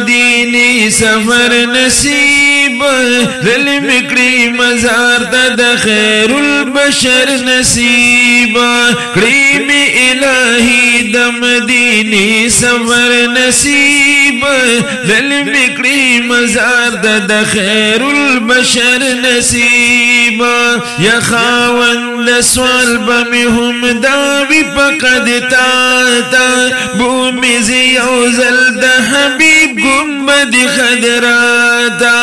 مدینی سفر نصیب دل مکڑی مزار د خیر البشر نصیب کریم الہی د مدینی سفر نصیب دل مکڑی مزار د خیر البشر نصیب یا خاوند سوال بمی هم داوی پقد تا بومی زیوزل د حبیب گنبد خدراتا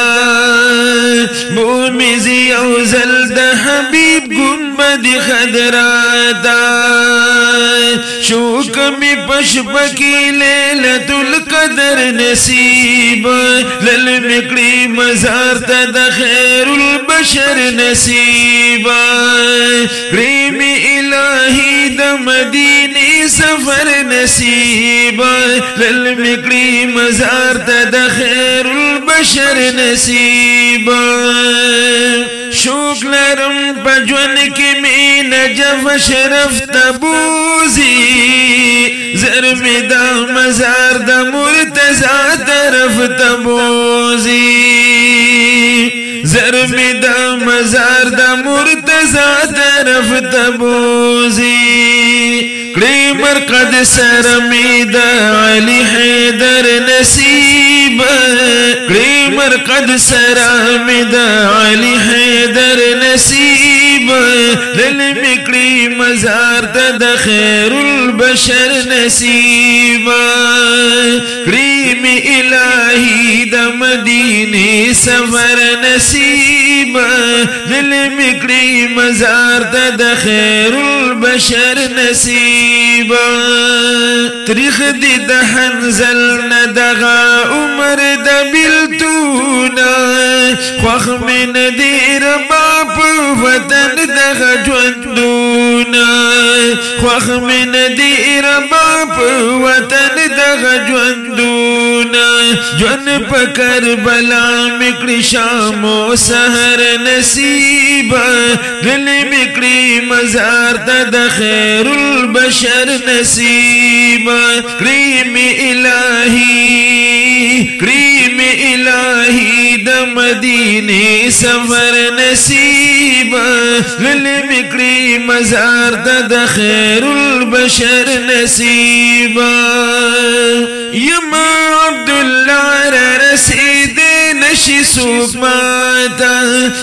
بومی زیوزل د حبیب گنبد خدراتا شوق می پشپکی لیلت القدر نصیب للمکڑی مزار تا د خیر البشر نصیب کریم الہی د مدینی سفر نصیب للمکڑی مزار تا د خیر البشر نصیب شوق لرم پجون کی مین جف شرف تبوزی زرم دا مزار دا مرتضی طرف تبوزی زرم دا مزار دا مرتضی طرف تبوزی کڑی مرقد سرمی دا علی حیدر نصیب کڑی مرقد سرمی دا علی حیدر نصیب دل مکڑی مزار د خیر البشر نصیب کریم الہی د مدینی سفر نصیب دل مکڑی مزار د خیر البشر نصیب تریخ دی د حنزل ندغا عمر د بلتونا خوخ من دی رباب وطن دغ جوندونا خوخ من دی رباب وطن دغ جوندونا جون پکر بلا مکڑی شام و سحر نصیب دل مکڑی مزار د خیر البشر نصیب کریم الہی د مدینی سفر نصیب للمکڑی مزار د خیر البشر نصیب یما عبداللہ رسید نشی سوک ماتا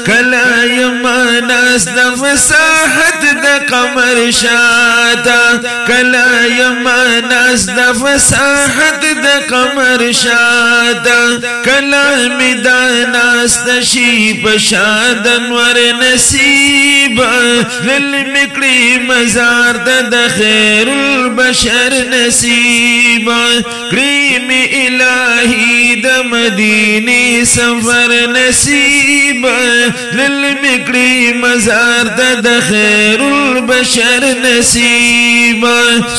کلا یما ناس د فساحت د قمر شاتا کلا یما ناس د فساحت د قمر شاتا کلا میداناس د شیب شادن ور نصیب للمکڑی مزار د خیر البشر نصیب کریم الہی د مدینی سفر نصیب للمکڑی مزار د خیر البشر نصیب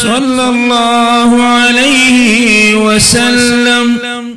صلی اللہ علیہ وسلم